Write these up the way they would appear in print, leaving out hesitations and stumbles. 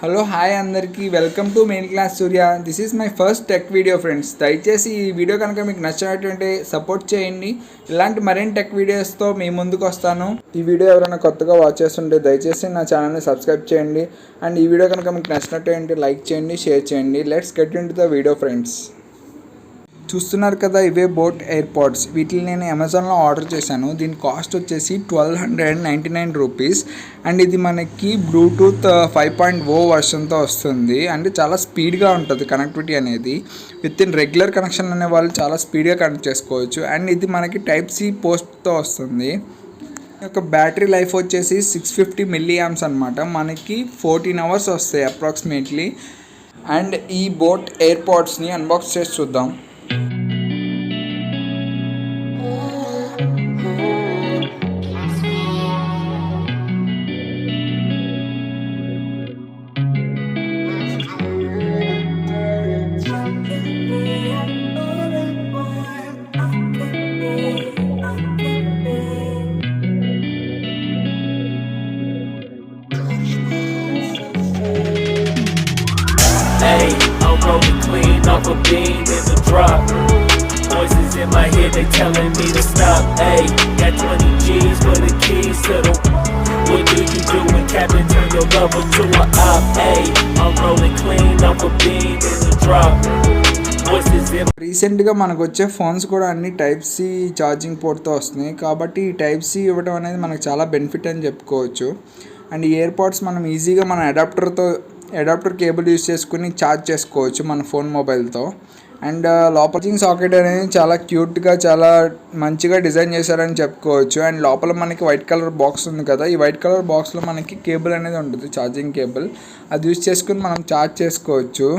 Hello hi అందరికీ welcome to middle class Surya. This is my first tech video friends. దయచేసి ఈ video కనుక మీకు నచ్చినటువంటి సపోర్ట్ చేయండి. ఇలాంటి మరిన్ని టెక్ వీడియోస్తో మీ ముందుకు వస్తాను. ఈ వీడియో ఎవరైనా కొత్తగా వాచ్ చేస్తుంటే దయచేసి నా ఛానల్ని సబ్స్క్రైబ్ చేయండి. అండ్ ఈ వీడియో కనుక మీకు నచ్చినట్టు లైక్ చేయండి, షేర్ చేయండి. Let's get in to the video friends. చూస్తున్నారు కదా, ఇవే బోట్ ఎయిర్పోడ్స్. వీటిని నేను అమెజాన్లో ఆర్డర్ చేశాను. దీని కాస్ట్ వచ్చేసి 1299 రూపీస్. అండ్ ఇది మనకి బ్లూటూత్ 5.0 వర్షన్తో వస్తుంది. అంటే చాలా స్పీడ్గా ఉంటుంది కనెక్టివిటీ అనేది. విత్ ఇన్ రెగ్యులర్ కనెక్షన్ అనే వాళ్ళు చాలా స్పీడ్గా కనెక్ట్ చేసుకోవచ్చు. అండ్ ఇది మనకి టైప్ సి పోస్ట్తో వస్తుంది. యొక్క బ్యాటరీ లైఫ్ వచ్చేసి 650 mAh అనమాట. మనకి 14 hours వస్తాయి అప్రాక్సిమేట్లీ. అండ్ ఈ బోట్ ఎయిర్పోడ్స్ని అన్బాక్స్ చేసి చూద్దాం. Hey, I'm rolling clean off a beam in the drop. Voices in my head, they telling me to stop. Hey, got 20 G's for the keys to the. What do you do when Captain turn your lover to a op? Hey, I'm rolling clean off a beam in the drop. Voices in. రీసెంట్గా మనకు వచ్చే phones కూడా అన్ని type C charging పోర్ట్తో వస్తున్నాయి. కాబట్టి ఈ type C ఇవ్వడం అనేది మనకు చాలా బెనిఫిట్ అని చెప్పుకోవచ్చు. అండ్ ఈ ఇయర్పాడ్స్ మనం ఈజీగా మన అడాప్టర్ కేబుల్ యూస్ చేసుకుని ఛార్జ్ చేసుకోవచ్చు మన ఫోన్ మొబైల్తో. అండ్ లోపల ఛార్జింగ్ సాకెట్ అనేది చాలా క్యూట్గా, చాలా మంచిగా డిజైన్ చేశారని చెప్పుకోవచ్చు. అండ్ లోపల మనకి వైట్ కలర్ బాక్స్ ఉంది కదా, ఈ వైట్ కలర్ బాక్స్లో మనకి కేబుల్ అనేది ఉంటుంది, ఛార్జింగ్ కేబుల్. అది యూస్ చేసుకుని మనం ఛార్జ్ చేసుకోవచ్చు.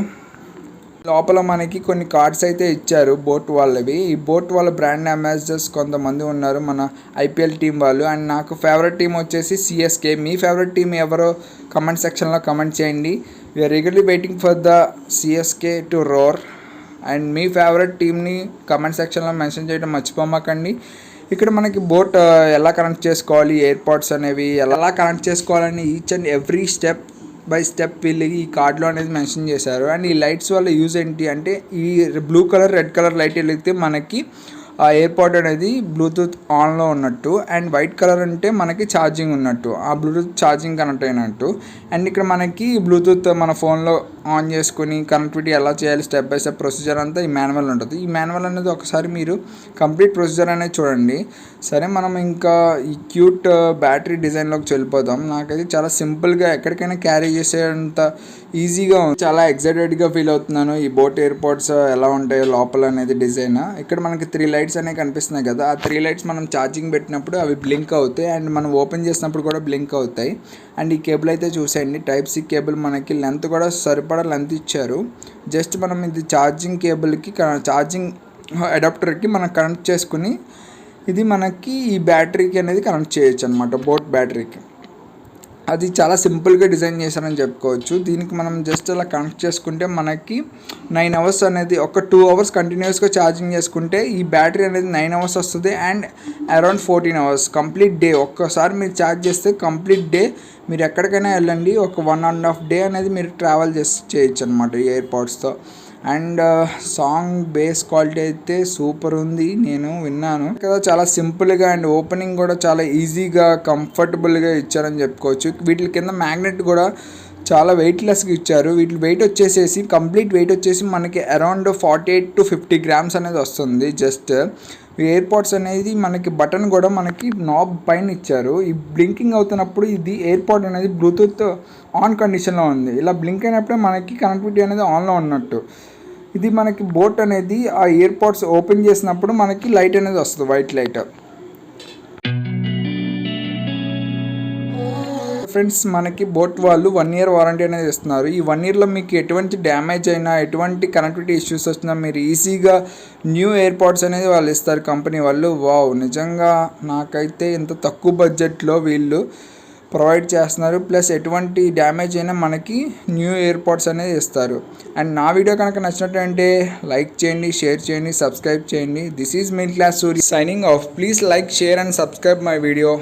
లోపల మనకి కొన్ని కార్డ్స్ అయితే ఇచ్చారు బోట్ వాళ్ళవి. ఈ బోట్ వాళ్ళ బ్రాండ్ అంబాసిడర్స్ కొంతమంది ఉన్నారు, మన ఐపీఎల్ టీం వాళ్ళు. అండ్ నాకు ఫేవరెట్ టీం వచ్చేసి సిఎస్కే. మీ ఫేవరెట్ టీం ఎవరో కమెంట్ సెక్షన్లో కమెంట్ చేయండి. We are eagerly waiting for the CSK to roar. And మీ ఫేవరెట్ టీంని కమెంట్ సెక్షన్లో మెన్షన్ చేయడం మర్చిపోమాకండి. ఇక్కడ మనకి బోట్ ఎలా కనెక్ట్ చేసుకోవాలి, ఎయిర్పాడ్స్ అనేవి ఎలా కనెక్ట్ చేసుకోవాలని each and every step by step వీళ్ళు ఈ కార్డులో అనేది మెన్షన్ చేశారు. అండ్ ఈ లైట్స్ వల్ల యూజ్ ఏంటి అంటే, ఈ blue colour, red colour light వెలిగితే మనకి ఆ ఎయిర్పాడ్ అనేది బ్లూటూత్ ఆన్లో ఉన్నట్టు. అండ్ వైట్ కలర్ అంటే మనకి ఛార్జింగ్ ఉన్నట్టు, ఆ బ్లూటూత్ ఛార్జింగ్ కనెక్ట్ అయినట్టు. అండ్ ఇక్కడ మనకి బ్లూటూత్ మన ఫోన్లో ఆన్ చేసుకుని కనెక్టివిటీ ఎలా చేయాలి, స్టెప్ బై స్టెప్ ప్రొసీజర్ అంతా ఈ మాన్యువల్ ఉంటుంది. ఈ మాన్యువల్ అనేది ఒకసారి మీరు కంప్లీట్ ప్రొసీజర్ అనేది చూడండి. సరే, మనం ఇంకా ఈ క్యూట్ బ్యాటరీ డిజైన్లోకి వెళ్ళిపోదాం. నాకైతే చాలా సింపుల్గా ఎక్కడికైనా క్యారీ చేసేంత ఈజీగా ఉంది. చాలా ఎక్సైటెడ్గా ఫీల్ అవుతున్నాను. ఈ బోట్ ఎయిర్పోడ్స్ ఎలా ఉంటాయో లోపల అనేది డిజైన్. ఇక్కడ మనకి 3 లైట్స్ అనేవి కనిపిస్తున్నాయి కదా, ఆ 3 లైట్స్ మనం ఛార్జింగ్ పెట్టినప్పుడు అవి బ్లింక్ అవుతాయి. అండ్ మనం ఓపెన్ చేసినప్పుడు కూడా బ్లింక్ అవుతాయి. అండ్ ఈ కేబుల్ అయితే చూసేయండి, టైప్ సి కేబుల్. మనకి లెంత్ కూడా సరిపడా లెంత్ ఇచ్చారు. జస్ట్ మనం ఇది ఛార్జింగ్ కేబుల్కి, ఛార్జింగ్ అడాప్టర్కి మనం కనెక్ట్ చేసుకుని ఇది మనకి ఈ బ్యాటరీకి అనేది కనెక్ట్ చేయొచ్చు అనమాట, బోట్ బ్యాటరీకి. అది చాలా సింపుల్గా డిజైన్ చేశారని చెప్పుకోవచ్చు. దీనికి మనం జస్ట్ అలా కనెక్ట్ చేసుకుంటే మనకి 9 hours అనేది, ఒక 2 hours కంటిన్యూస్గా ఛార్జింగ్ చేసుకుంటే ఈ బ్యాటరీ అనేది 9 hours వస్తుంది. And around 14 hours complete day. ఒక్కసారి మీరు ఛార్జ్ చేస్తే కంప్లీట్ డే మీరు ఎక్కడికైనా వెళ్ళండి, ఒక 1.5 day అనేది మీరు ట్రావెల్ చేయొచ్చు అనమాట ఈ ఎయిర్పాడ్స్తో. అండ్ సాంగ్ బేస్ క్వాలిటీ అయితే సూపర్ ఉంది, నేను విన్నాను కదా. చాలా సింపుల్గా అండ్ ఓపెనింగ్ కూడా చాలా ఈజీగా, కంఫర్టబుల్గా ఇచ్చారని చెప్పుకోవచ్చు. వీటి కింద మ్యాగ్నెట్ కూడా చాలా వెయిట్లెస్గా ఇచ్చారు. వీటి వెయిట్ వచ్చేసేసి, కంప్లీట్ వెయిట్ వచ్చేసి మనకి అరౌండ్ 48 to 50 grams అనేది వస్తుంది. జస్ట్ ఎయిర్పాడ్స్ అనేది మనకి బటన్ కూడా మనకి నాబ్ పైన ఇచ్చారు. ఈ బ్లింకింగ్ అవుతున్నప్పుడు ఇది ఎయిర్పాడ్ అనేది బ్లూటూత్ ఆన్ కండిషన్లో ఉంది. ఇలా బ్లింక్ అయినప్పుడే మనకి కనెక్టివిటీ అనేది ఆన్లో ఉన్నట్టు. ఇది మనకి బోట్ అనేది ఆ ఇయర్పాడ్స్ ఓపెన్ చేసినప్పుడు మనకి లైట్ అనేది వస్తుంది, వైట్ లైట్. ఫ్రెండ్స్, మనకి బోట్ వాళ్ళు 1 year వారంటీ అనేది ఇస్తున్నారు. ఈ 1 yearలో మీకు ఎటువంటి డ్యామేజ్ అయినా, ఎటువంటి కనెక్టివిటీ ఇష్యూస్ వచ్చినా మీరు ఈజీగా న్యూ ఎయిర్పాడ్స్ అనేది వాళ్ళు ఇస్తారు, కంపెనీ వాళ్ళు. వావ్, నిజంగా నాకైతే ఇంత తక్కువ బడ్జెట్లో వీళ్ళు ప్రొవైడ్ చేస్తున్నారు. ప్లస్ ఎటువంటి డ్యామేజ్ అయినా మనకి న్యూ ఎయిర్పాడ్స్ అనేది ఇస్తారు. అండ్ నా వీడియో కనుక నచ్చినట్టు లైక్ చేయండి, షేర్ చేయండి, సబ్స్క్రైబ్ చేయండి. This is middle class Surya signing off. Please like, share and subscribe my video.